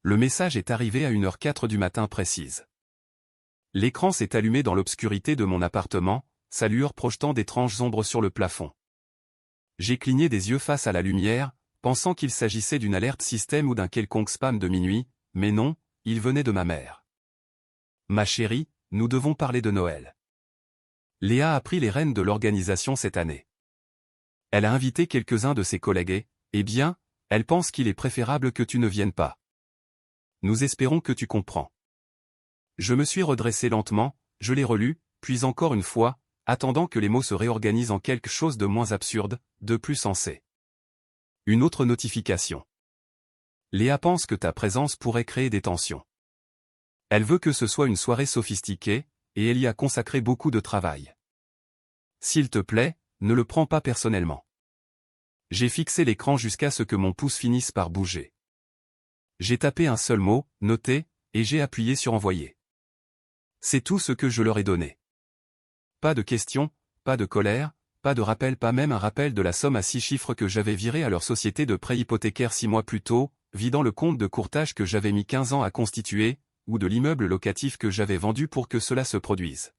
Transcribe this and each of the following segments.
Le message est arrivé à 1h04 du matin précise. L'écran s'est allumé dans l'obscurité de mon appartement, sa lueur projetant d'étranges ombres sur le plafond. J'ai cligné des yeux face à la lumière, pensant qu'il s'agissait d'une alerte système ou d'un quelconque spam de minuit, mais non, il venait de ma mère. Ma chérie, nous devons parler de Noël. Léa a pris les rênes de l'organisation cette année. Elle a invité quelques-uns de ses collègues et, eh bien, elle pense qu'il est préférable que tu ne viennes pas. Nous espérons que tu comprends. Je me suis redressé lentement, je l'ai relu, puis encore une fois, attendant que les mots se réorganisent en quelque chose de moins absurde, de plus sensé. Une autre notification. Léa pense que ta présence pourrait créer des tensions. Elle veut que ce soit une soirée sophistiquée, et elle y a consacré beaucoup de travail. S'il te plaît, ne le prends pas personnellement. J'ai fixé l'écran jusqu'à ce que mon pouce finisse par bouger. J'ai tapé un seul mot, noter, et j'ai appuyé sur envoyer. C'est tout ce que je leur ai donné. Pas de questions, pas de colère, pas de rappel, pas même un rappel de la somme à 6 chiffres que j'avais virée à leur société de prêt hypothécaire 6 mois plus tôt, vidant le compte de courtage que j'avais mis 15 ans à constituer, ou de l'immeuble locatif que j'avais vendu pour que cela se produise.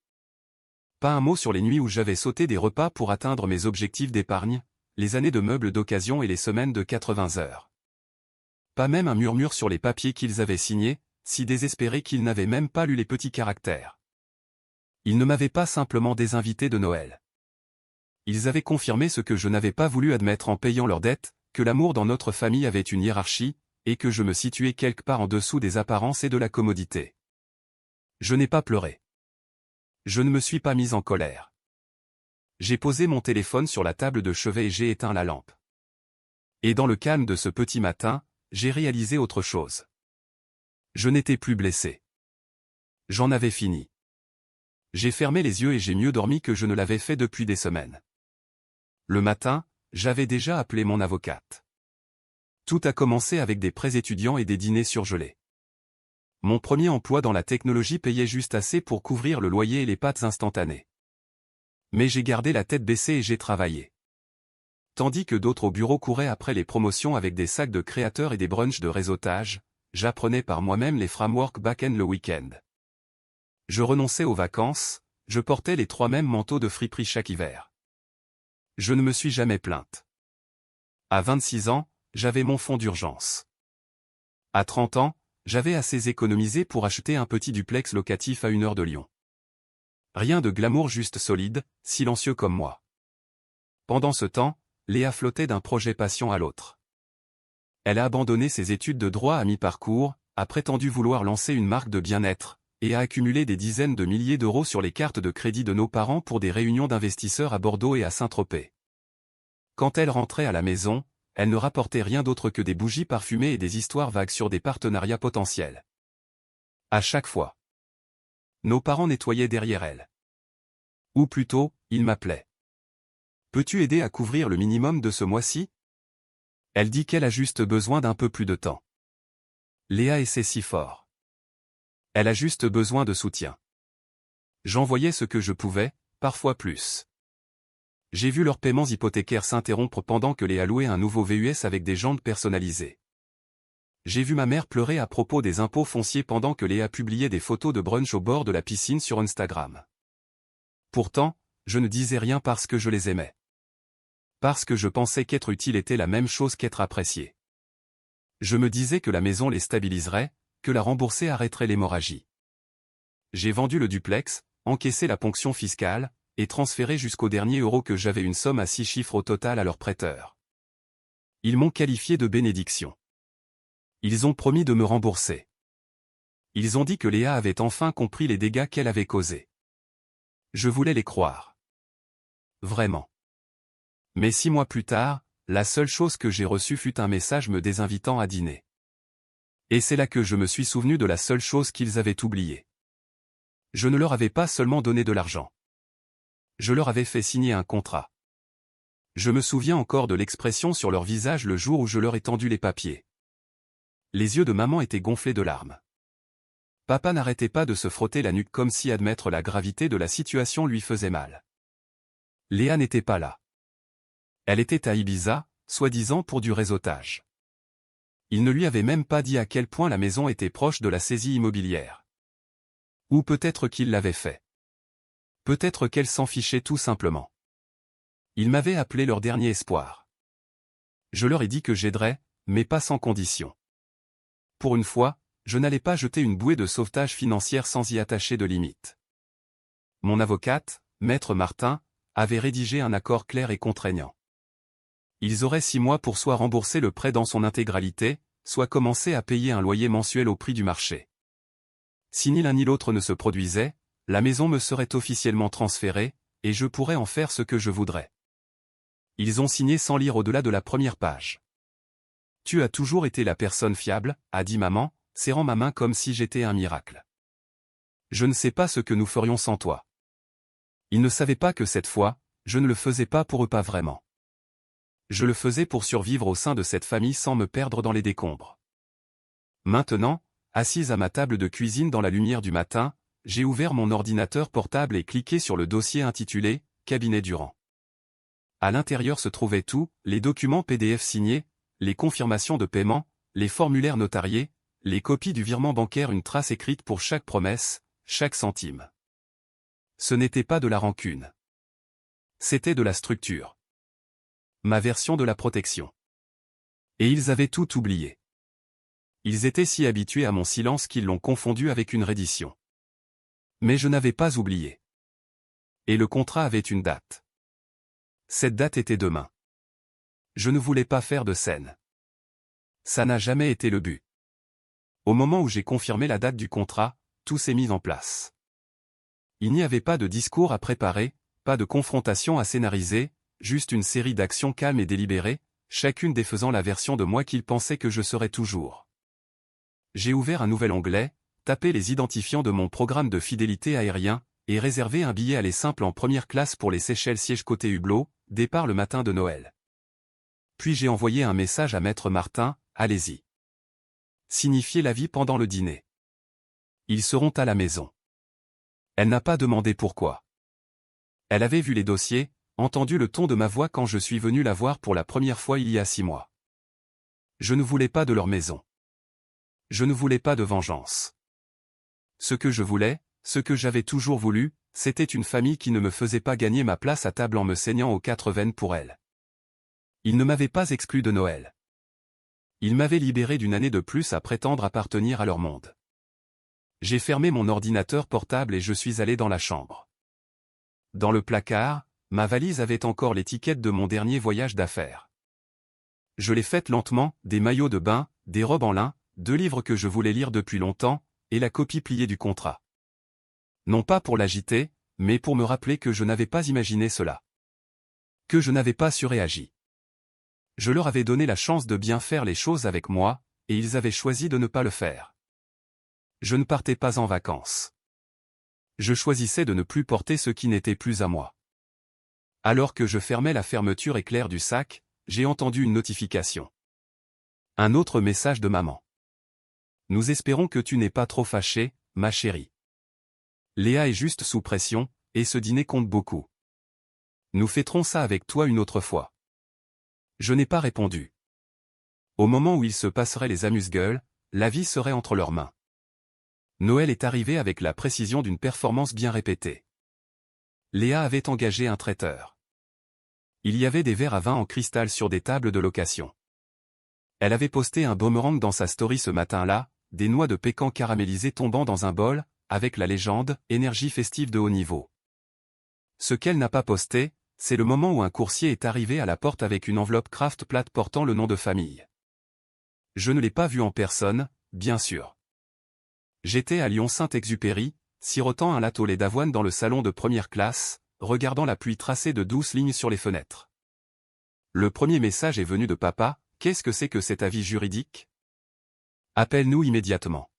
Pas un mot sur les nuits où j'avais sauté des repas pour atteindre mes objectifs d'épargne, les années de meubles d'occasion et les semaines de 80 heures. Pas même un murmure sur les papiers qu'ils avaient signés, si désespérés qu'ils n'avaient même pas lu les petits caractères. Ils ne m'avaient pas simplement désinvité de Noël. Ils avaient confirmé ce que je n'avais pas voulu admettre en payant leurs dettes, que l'amour dans notre famille avait une hiérarchie, et que je me situais quelque part en dessous des apparences et de la commodité. Je n'ai pas pleuré. Je ne me suis pas mis en colère. J'ai posé mon téléphone sur la table de chevet et j'ai éteint la lampe. Et dans le calme de ce petit matin, j'ai réalisé autre chose. Je n'étais plus blessé. J'en avais fini. J'ai fermé les yeux et j'ai mieux dormi que je ne l'avais fait depuis des semaines. Le matin, j'avais déjà appelé mon avocate. Tout a commencé avec des prêts étudiants et des dîners surgelés. Mon premier emploi dans la technologie payait juste assez pour couvrir le loyer et les pâtes instantanées. Mais j'ai gardé la tête baissée et j'ai travaillé. Tandis que d'autres au bureau couraient après les promotions avec des sacs de créateurs et des brunchs de réseautage, j'apprenais par moi-même les frameworks back-end le week-end. Je renonçais aux vacances, je portais les 3 mêmes manteaux de friperie chaque hiver. Je ne me suis jamais plainte. À 26 ans, j'avais mon fonds d'urgence. À 30 ans, j'avais assez économisé pour acheter un petit duplex locatif à 1 heure de Lyon. Rien de glamour, juste solide, silencieux comme moi. Pendant ce temps, Léa flottait d'un projet passion à l'autre. Elle a abandonné ses études de droit à mi-parcours, a prétendu vouloir lancer une marque de bien-être, et a accumulé des dizaines de milliers d'euros sur les cartes de crédit de nos parents pour des réunions d'investisseurs à Bordeaux et à Saint-Tropez. Quand elle rentrait à la maison, elle ne rapportait rien d'autre que des bougies parfumées et des histoires vagues sur des partenariats potentiels. À chaque fois. Nos parents nettoyaient derrière elle. Ou plutôt, ils m'appelaient. Peux-tu aider à couvrir le minimum de ce mois-ci? Elle dit qu'elle a juste besoin d'un peu plus de temps. Léa essaie si fort. Elle a juste besoin de soutien. J'envoyais ce que je pouvais, parfois plus. J'ai vu leurs paiements hypothécaires s'interrompre pendant que Léa louait un nouveau VUS avec des jantes personnalisées. J'ai vu ma mère pleurer à propos des impôts fonciers pendant que Léa publiait des photos de brunch au bord de la piscine sur Instagram. Pourtant, je ne disais rien parce que je les aimais. Parce que je pensais qu'être utile était la même chose qu'être apprécié. Je me disais que la maison les stabiliserait, que la rembourser arrêterait l'hémorragie. J'ai vendu le duplex, encaissé la ponction fiscale, et transféré jusqu'au dernier euro que j'avais une somme à 6 chiffres au total à leurs prêteurs. Ils m'ont qualifié de bénédiction. Ils ont promis de me rembourser. Ils ont dit que Léa avait enfin compris les dégâts qu'elle avait causés. Je voulais les croire. Vraiment. Mais 6 mois plus tard, la seule chose que j'ai reçue fut un message me désinvitant à dîner. Et c'est là que je me suis souvenu de la seule chose qu'ils avaient oubliée. Je ne leur avais pas seulement donné de l'argent. Je leur avais fait signer un contrat. Je me souviens encore de l'expression sur leur visage le jour où je leur ai tendu les papiers. Les yeux de maman étaient gonflés de larmes. Papa n'arrêtait pas de se frotter la nuque comme si admettre la gravité de la situation lui faisait mal. Léa n'était pas là. Elle était à Ibiza, soi-disant pour du réseautage. Il ne lui avait même pas dit à quel point la maison était proche de la saisie immobilière. Ou peut-être qu'il l'avait fait. Peut-être qu'elle s'en fichait tout simplement. Ils m'avaient appelé leur dernier espoir. Je leur ai dit que j'aiderais, mais pas sans condition. Pour une fois, je n'allais pas jeter une bouée de sauvetage financière sans y attacher de limite. Mon avocate, Maître Martin, avait rédigé un accord clair et contraignant. Ils auraient 6 mois pour soit rembourser le prêt dans son intégralité, soit commencer à payer un loyer mensuel au prix du marché. Si ni l'un ni l'autre ne se produisait, la maison me serait officiellement transférée, et je pourrais en faire ce que je voudrais. Ils ont signé sans lire au-delà de la première page. « Tu as toujours été la personne fiable », a dit maman, serrant ma main comme si j'étais un miracle. Je ne sais pas ce que nous ferions sans toi. Ils ne savaient pas que cette fois, je ne le faisais pas pour eux, pas vraiment. Je le faisais pour survivre au sein de cette famille sans me perdre dans les décombres. Maintenant, assise à ma table de cuisine dans la lumière du matin, j'ai ouvert mon ordinateur portable et cliqué sur le dossier intitulé « Cabinet Durand ». À l'intérieur se trouvait tout, les documents PDF signés, les confirmations de paiement, les formulaires notariés, les copies du virement bancaire, une trace écrite pour chaque promesse, chaque centime. Ce n'était pas de la rancune. C'était de la structure. Ma version de la protection. Et ils avaient tout oublié. Ils étaient si habitués à mon silence qu'ils l'ont confondu avec une reddition. Mais je n'avais pas oublié. Et le contrat avait une date. Cette date était demain. Je ne voulais pas faire de scène. Ça n'a jamais été le but. Au moment où j'ai confirmé la date du contrat, tout s'est mis en place. Il n'y avait pas de discours à préparer, pas de confrontation à scénariser, juste une série d'actions calmes et délibérées, chacune défaisant la version de moi qu'ils pensaient que je serais toujours. J'ai ouvert un nouvel onglet, tapé les identifiants de mon programme de fidélité aérien, et réservé un billet aller simple en première classe pour les Seychelles, siège côté hublot, départ le matin de Noël. Puis j'ai envoyé un message à Maître Martin, allez-y. Signifiez l'avis pendant le dîner. Ils seront à la maison. Elle n'a pas demandé pourquoi. Elle avait vu les dossiers, entendu le ton de ma voix quand je suis venu la voir pour la première fois il y a 6 mois. Je ne voulais pas de leur maison. Je ne voulais pas de vengeance. Ce que je voulais, ce que j'avais toujours voulu, c'était une famille qui ne me faisait pas gagner ma place à table en me saignant aux 4 veines pour elle. Ils ne m'avaient pas exclu de Noël. Ils m'avaient libéré d'une année de plus à prétendre appartenir à leur monde. J'ai fermé mon ordinateur portable et je suis allé dans la chambre. Dans le placard, ma valise avait encore l'étiquette de mon dernier voyage d'affaires. Je l'ai faite lentement, des maillots de bain, des robes en lin, 2 livres que je voulais lire depuis longtemps, et la copie pliée du contrat. Non pas pour l'agiter, mais pour me rappeler que je n'avais pas imaginé cela. Que je n'avais pas surréagi. Je leur avais donné la chance de bien faire les choses avec moi, et ils avaient choisi de ne pas le faire. Je ne partais pas en vacances. Je choisissais de ne plus porter ce qui n'était plus à moi. Alors que je fermais la fermeture éclair du sac, j'ai entendu une notification. Un autre message de maman. Nous espérons que tu n'es pas trop fâchée, ma chérie. Léa est juste sous pression, et ce dîner compte beaucoup. Nous fêterons ça avec toi une autre fois. Je n'ai pas répondu. Au moment où il se passerait les amuse-gueules, la vie serait entre leurs mains. Noël est arrivé avec la précision d'une performance bien répétée. Léa avait engagé un traiteur. Il y avait des verres à vin en cristal sur des tables de location. Elle avait posté un boomerang dans sa story ce matin-là, des noix de pécan caramélisées tombant dans un bol, avec la légende « énergie festive de haut niveau ». Ce qu'elle n'a pas posté, c'est le moment où un coursier est arrivé à la porte avec une enveloppe Kraft plate portant le nom de famille. Je ne l'ai pas vu en personne, bien sûr. J'étais à Lyon-Saint-Exupéry, sirotant un latte au lait d'avoine dans le salon de première classe, regardant la pluie tracer de douces lignes sur les fenêtres. Le premier message est venu de papa, « Qu'est-ce que c'est que cet avis juridique ? Appelle-nous immédiatement. »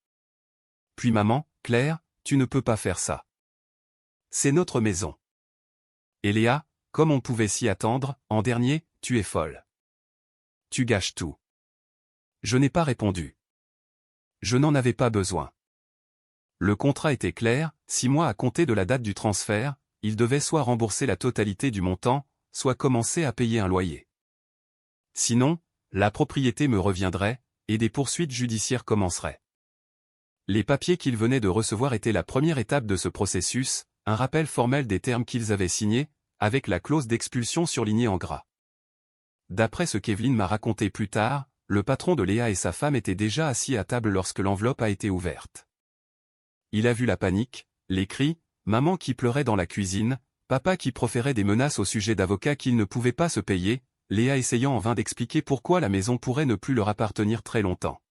Puis maman, « Claire, tu ne peux pas faire ça. C'est notre maison. » Et Léa, comme on pouvait s'y attendre, en dernier, « Tu es folle. Tu gâches tout. » Je n'ai pas répondu. Je n'en avais pas besoin. Le contrat était clair, 6 mois à compter de la date du transfert, il devait soit rembourser la totalité du montant, soit commencer à payer un loyer. Sinon, la propriété me reviendrait, et des poursuites judiciaires commenceraient. Les papiers qu'ils venaient de recevoir étaient la première étape de ce processus, un rappel formel des termes qu'ils avaient signés, avec la clause d'expulsion surlignée en gras. D'après ce qu'Evelyne m'a raconté plus tard, le patron de Léa et sa femme étaient déjà assis à table lorsque l'enveloppe a été ouverte. Il a vu la panique, les cris, maman qui pleurait dans la cuisine, papa qui proférait des menaces au sujet d'avocats qu'il ne pouvait pas se payer, Léa essayant en vain d'expliquer pourquoi la maison pourrait ne plus leur appartenir très longtemps.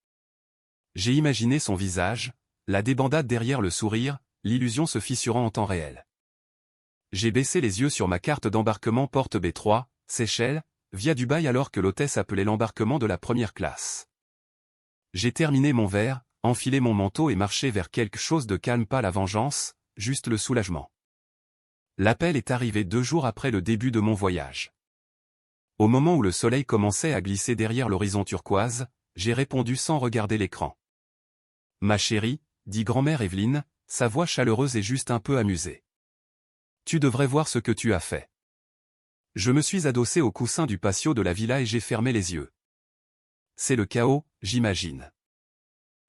J'ai imaginé son visage, la débandade derrière le sourire, l'illusion se fissurant en temps réel. J'ai baissé les yeux sur ma carte d'embarquement porte B3, Seychelles, via Dubaï alors que l'hôtesse appelait l'embarquement de la première classe. J'ai terminé mon verre, enfilé mon manteau et marché vers quelque chose de calme, pas la vengeance, juste le soulagement. L'appel est arrivé 2 jours après le début de mon voyage. Au moment où le soleil commençait à glisser derrière l'horizon turquoise, j'ai répondu sans regarder l'écran. Ma chérie, dit grand-mère Evelyne, sa voix chaleureuse et juste un peu amusée. Tu devrais voir ce que tu as fait. Je me suis adossé au coussin du patio de la villa et j'ai fermé les yeux. C'est le chaos, j'imagine.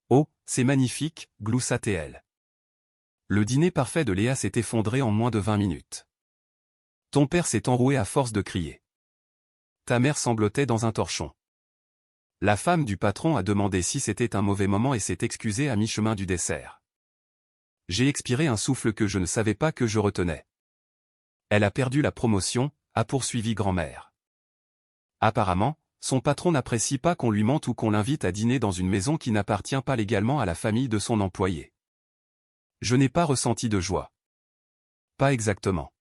Oh, c'est magnifique, gloussa-t-elle. Le dîner parfait de Léa s'est effondré en moins de 20 minutes. Ton père s'est enroué à force de crier. Ta mère sanglotait dans un torchon. La femme du patron a demandé si c'était un mauvais moment et s'est excusée à mi-chemin du dessert. J'ai expiré un souffle que je ne savais pas que je retenais. Elle a perdu la promotion, a poursuivi grand-mère. Apparemment, son patron n'apprécie pas qu'on lui mente ou qu'on l'invite à dîner dans une maison qui n'appartient pas légalement à la famille de son employé. Je n'ai pas ressenti de joie. Pas exactement.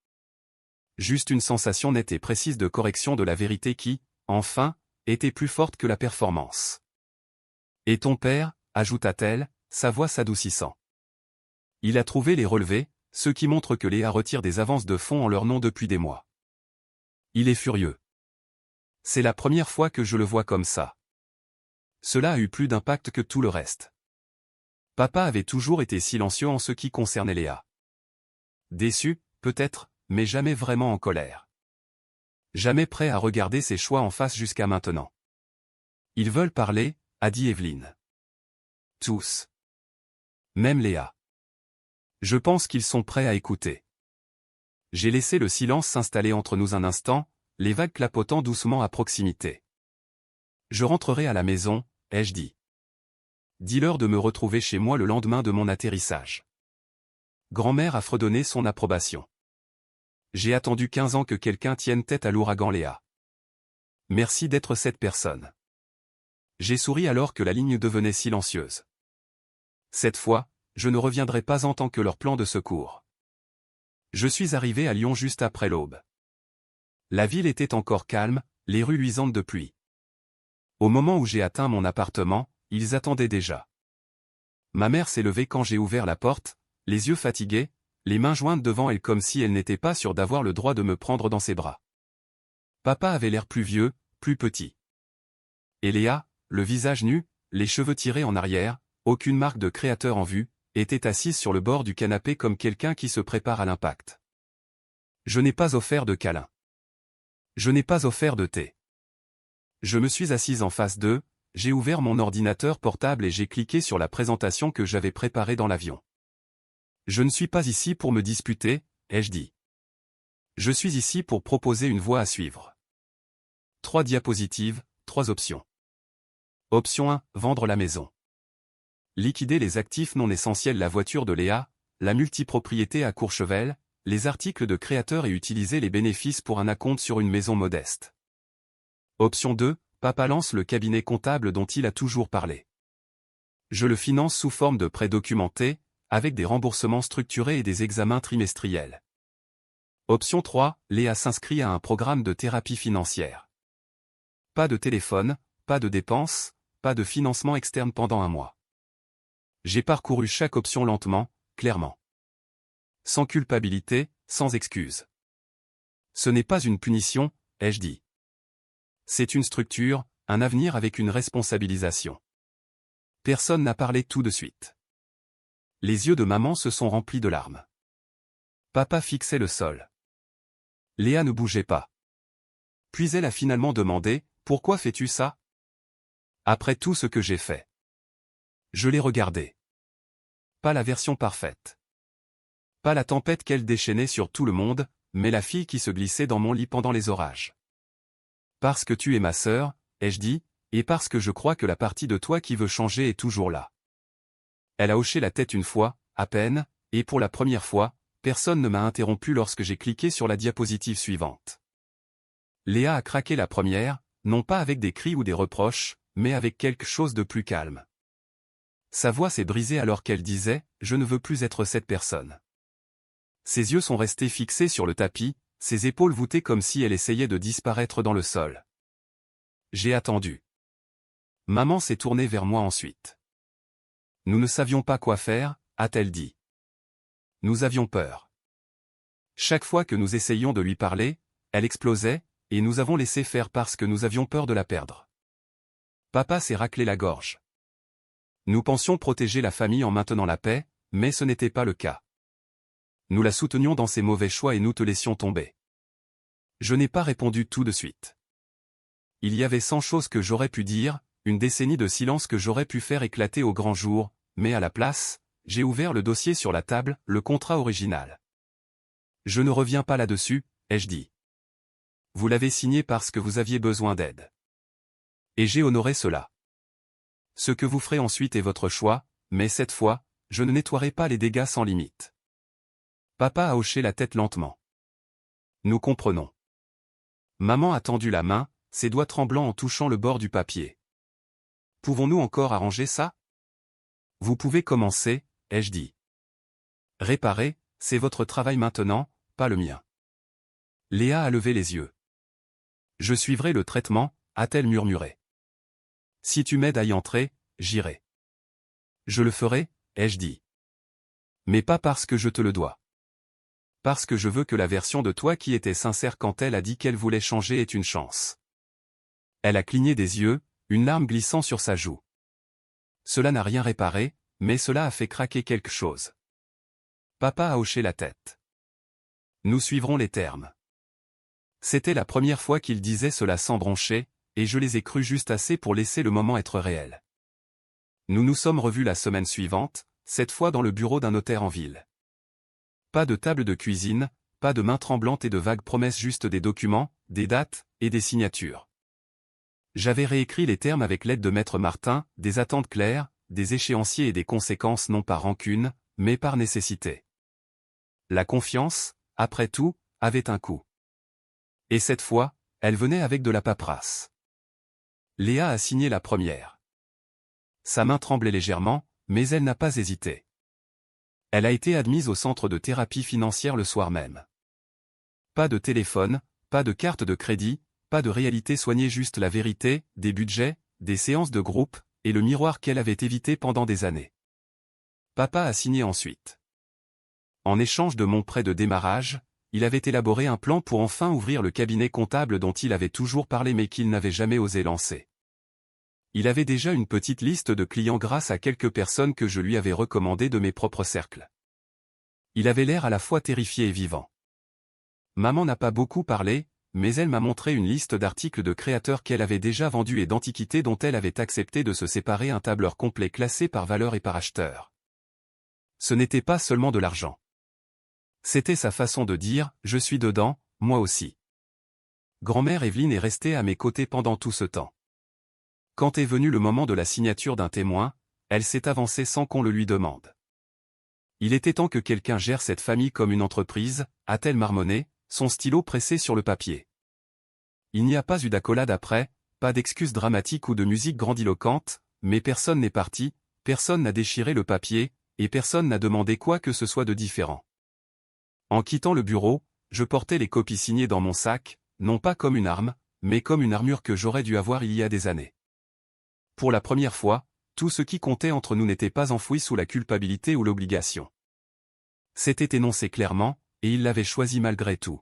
Juste une sensation nette et précise de correction de la vérité qui, enfin, était plus forte que la performance. Et ton père, ajouta-t-elle, sa voix s'adoucissant. Il a trouvé les relevés, ce qui montre que Léa retire des avances de fonds en leur nom depuis des mois. Il est furieux. C'est la première fois que je le vois comme ça. Cela a eu plus d'impact que tout le reste. Papa avait toujours été silencieux en ce qui concernait Léa. Déçu, peut-être, mais jamais vraiment en colère. Jamais prêt à regarder ses choix en face jusqu'à maintenant. Ils veulent parler, a dit Evelyne. Tous. Même Léa. Je pense qu'ils sont prêts à écouter. J'ai laissé le silence s'installer entre nous un instant, les vagues clapotant doucement à proximité. Je rentrerai à la maison, ai-je dit. Dis-leur de me retrouver chez moi le lendemain de mon atterrissage. Grand-mère a fredonné son approbation. J'ai attendu 15 ans que quelqu'un tienne tête à l'ouragan Léa. Merci d'être cette personne. J'ai souri alors que la ligne devenait silencieuse. Cette fois, je ne reviendrai pas en tant que leur plan de secours. Je suis arrivé à Lyon juste après l'aube. La ville était encore calme, les rues luisantes de pluie. Au moment où j'ai atteint mon appartement, ils attendaient déjà. Ma mère s'est levée quand j'ai ouvert la porte, les yeux fatigués, les mains jointes devant elle comme si elle n'était pas sûre d'avoir le droit de me prendre dans ses bras. Papa avait l'air plus vieux, plus petit. Et Léa, le visage nu, les cheveux tirés en arrière, aucune marque de créateur en vue, était assise sur le bord du canapé comme quelqu'un qui se prépare à l'impact. Je n'ai pas offert de câlin. Je n'ai pas offert de thé. Je me suis assise en face d'eux, j'ai ouvert mon ordinateur portable et j'ai cliqué sur la présentation que j'avais préparée dans l'avion. Je ne suis pas ici pour me disputer, ai-je dit. Je suis ici pour proposer une voie à suivre. 3 diapositives, 3 options. Option 1, vendre la maison. Liquider les actifs non essentiels, la voiture de Léa, la multipropriété à Courchevel, les articles de créateurs et utiliser les bénéfices pour un acompte sur une maison modeste. Option 2, papa lance le cabinet comptable dont il a toujours parlé. Je le finance sous forme de prêt documenté, avec des remboursements structurés et des examens trimestriels. Option 3, Léa s'inscrit à un programme de thérapie financière. Pas de téléphone, pas de dépenses, pas de financement externe pendant 1 mois. J'ai parcouru chaque option lentement, clairement. Sans culpabilité, sans excuse. Ce n'est pas une punition, ai-je dit. C'est une structure, un avenir avec une responsabilisation. Personne n'a parlé tout de suite. Les yeux de maman se sont remplis de larmes. Papa fixait le sol. Léa ne bougeait pas. Puis elle a finalement demandé, « Pourquoi fais-tu ça ?» Après tout ce que j'ai fait. Je l'ai regardé. Pas la version parfaite. Pas la tempête qu'elle déchaînait sur tout le monde, mais la fille qui se glissait dans mon lit pendant les orages. Parce que tu es ma sœur, ai-je dit, et parce que je crois que la partie de toi qui veut changer est toujours là. Elle a hoché la tête une fois, à peine, et pour la première fois, personne ne m'a interrompu lorsque j'ai cliqué sur la diapositive suivante. Léa a craqué la première, non pas avec des cris ou des reproches, mais avec quelque chose de plus calme. Sa voix s'est brisée alors qu'elle disait « Je ne veux plus être cette personne ». Ses yeux sont restés fixés sur le tapis, ses épaules voûtées comme si elle essayait de disparaître dans le sol. J'ai attendu. Maman s'est tournée vers moi ensuite. Nous ne savions pas quoi faire, a-t-elle dit. Nous avions peur. Chaque fois que nous essayions de lui parler, elle explosait, et nous avons laissé faire parce que nous avions peur de la perdre. Papa s'est raclé la gorge. Nous pensions protéger la famille en maintenant la paix, mais ce n'était pas le cas. Nous la soutenions dans ses mauvais choix et nous te laissions tomber. Je n'ai pas répondu tout de suite. Il y avait 100 choses que j'aurais pu dire, une décennie de silence que j'aurais pu faire éclater au grand jour, mais à la place, j'ai ouvert le dossier sur la table, le contrat original. Je ne reviens pas là-dessus, ai-je dit. Vous l'avez signé parce que vous aviez besoin d'aide. Et j'ai honoré cela. Ce que vous ferez ensuite est votre choix, mais cette fois, je ne nettoierai pas les dégâts sans limite. Papa a hoché la tête lentement. Nous comprenons. Maman a tendu la main, ses doigts tremblants en touchant le bord du papier. Pouvons-nous encore arranger ça? Vous pouvez commencer, ai-je dit. Réparer, c'est votre travail maintenant, pas le mien. Léa a levé les yeux. Je suivrai le traitement, a-t-elle murmuré. Si tu m'aides à y entrer, j'irai. Je le ferai, ai-je dit. Mais pas parce que je te le dois. Parce que je veux que la version de toi qui était sincère quand elle a dit qu'elle voulait changer ait une chance. Elle a cligné des yeux, une larme glissant sur sa joue. Cela n'a rien réparé, mais cela a fait craquer quelque chose. Papa a hoché la tête. Nous suivrons les termes. C'était la première fois qu'il disait cela sans broncher, et je les ai crus juste assez pour laisser le moment être réel. Nous nous sommes revus la semaine suivante, cette fois dans le bureau d'un notaire en ville. Pas de table de cuisine, pas de mains tremblantes et de vagues promesses, juste des documents, des dates, et des signatures. J'avais réécrit les termes avec l'aide de Maître Martin, des attentes claires, des échéanciers et des conséquences non par rancune, mais par nécessité. La confiance, après tout, avait un coût. Et cette fois, elle venait avec de la paperasse. Léa a signé la première. Sa main tremblait légèrement, mais elle n'a pas hésité. Elle a été admise au centre de thérapie financière le soir même. Pas de téléphone, pas de carte de crédit, pas de réalité soignée, juste la vérité, des budgets, des séances de groupe, et le miroir qu'elle avait évité pendant des années. Papa a signé ensuite. En échange de mon prêt de démarrage, il avait élaboré un plan pour enfin ouvrir le cabinet comptable dont il avait toujours parlé mais qu'il n'avait jamais osé lancer. Il avait déjà une petite liste de clients grâce à quelques personnes que je lui avais recommandées de mes propres cercles. Il avait l'air à la fois terrifié et vivant. Maman n'a pas beaucoup parlé, mais elle m'a montré une liste d'articles de créateurs qu'elle avait déjà vendus et d'antiquités dont elle avait accepté de se séparer, un tableur complet classé par valeur et par acheteur. Ce n'était pas seulement de l'argent. C'était sa façon de dire « je suis dedans, moi aussi ». Grand-mère Evelyne est restée à mes côtés pendant tout ce temps. Quand est venu le moment de la signature d'un témoin, elle s'est avancée sans qu'on le lui demande. Il était temps que quelqu'un gère cette famille comme une entreprise, a-t-elle marmonné, son stylo pressé sur le papier. Il n'y a pas eu d'accolade après, pas d'excuses dramatiques ou de musique grandiloquente, mais personne n'est parti, personne n'a déchiré le papier, et personne n'a demandé quoi que ce soit de différent. En quittant le bureau, je portais les copies signées dans mon sac, non pas comme une arme, mais comme une armure que j'aurais dû avoir il y a des années. Pour la première fois, tout ce qui comptait entre nous n'était pas enfoui sous la culpabilité ou l'obligation. C'était énoncé clairement, et il l'avait choisi malgré tout.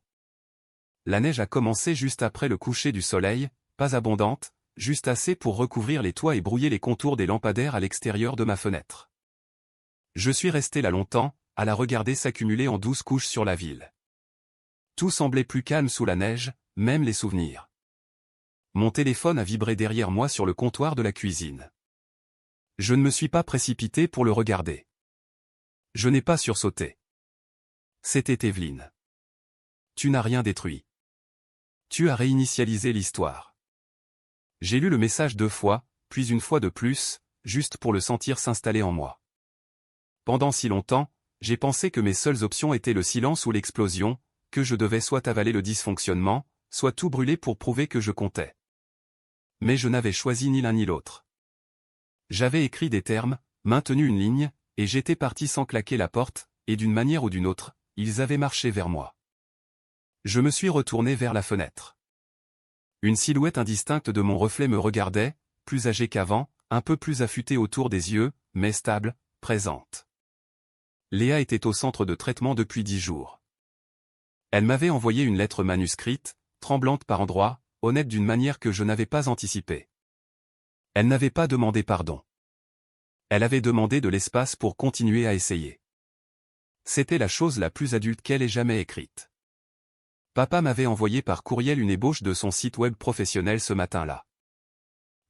La neige a commencé juste après le coucher du soleil, pas abondante, juste assez pour recouvrir les toits et brouiller les contours des lampadaires à l'extérieur de ma fenêtre. Je suis resté là longtemps, à la regarder s'accumuler en douces couches sur la ville. Tout semblait plus calme sous la neige, même les souvenirs. Mon téléphone a vibré derrière moi sur le comptoir de la cuisine. Je ne me suis pas précipité pour le regarder. Je n'ai pas sursauté. C'était Evelyne. Tu n'as rien détruit. Tu as réinitialisé l'histoire. J'ai lu le message 2 fois, puis une fois de plus, juste pour le sentir s'installer en moi. Pendant si longtemps, j'ai pensé que mes seules options étaient le silence ou l'explosion, que je devais soit avaler le dysfonctionnement, soit tout brûler pour prouver que je comptais. Mais je n'avais choisi ni l'un ni l'autre. J'avais écrit des termes, maintenu une ligne, et j'étais parti sans claquer la porte, et d'une manière ou d'une autre, ils avaient marché vers moi. Je me suis retourné vers la fenêtre. Une silhouette indistincte de mon reflet me regardait, plus âgée qu'avant, un peu plus affûtée autour des yeux, mais stable, présente. Léa était au centre de traitement depuis 10 jours. Elle m'avait envoyé une lettre manuscrite, tremblante par endroits, honnête d'une manière que je n'avais pas anticipée. Elle n'avait pas demandé pardon. Elle avait demandé de l'espace pour continuer à essayer. C'était la chose la plus adulte qu'elle ait jamais écrite. Papa m'avait envoyé par courriel une ébauche de son site web professionnel ce matin-là.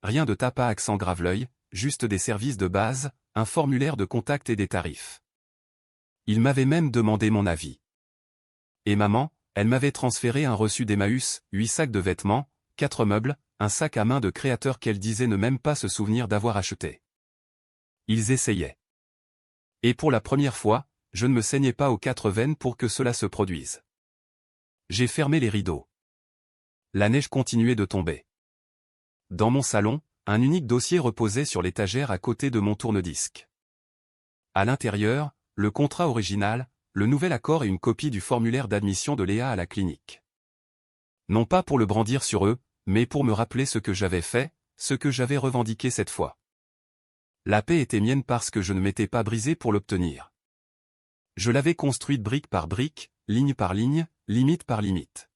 Rien de tape à accent grave-l'œil, juste des services de base, un formulaire de contact et des tarifs. Il m'avait même demandé mon avis. Et maman, elle m'avait transféré un reçu d'Emmaüs, 8 sacs de vêtements, 4 meubles, un sac à main de créateur qu'elle disait ne même pas se souvenir d'avoir acheté. Ils essayaient. Et pour la première fois, je ne me saignais pas aux 4 veines pour que cela se produise. J'ai fermé les rideaux. La neige continuait de tomber. Dans mon salon, un unique dossier reposait sur l'étagère à côté de mon tourne-disque. À l'intérieur, le contrat original, le nouvel accord et une copie du formulaire d'admission de Léa à la clinique. Non pas pour le brandir sur eux, mais pour me rappeler ce que j'avais fait, ce que j'avais revendiqué cette fois. La paix était mienne parce que je ne m'étais pas brisé pour l'obtenir. Je l'avais construite brique par brique, ligne par ligne, limite par limite.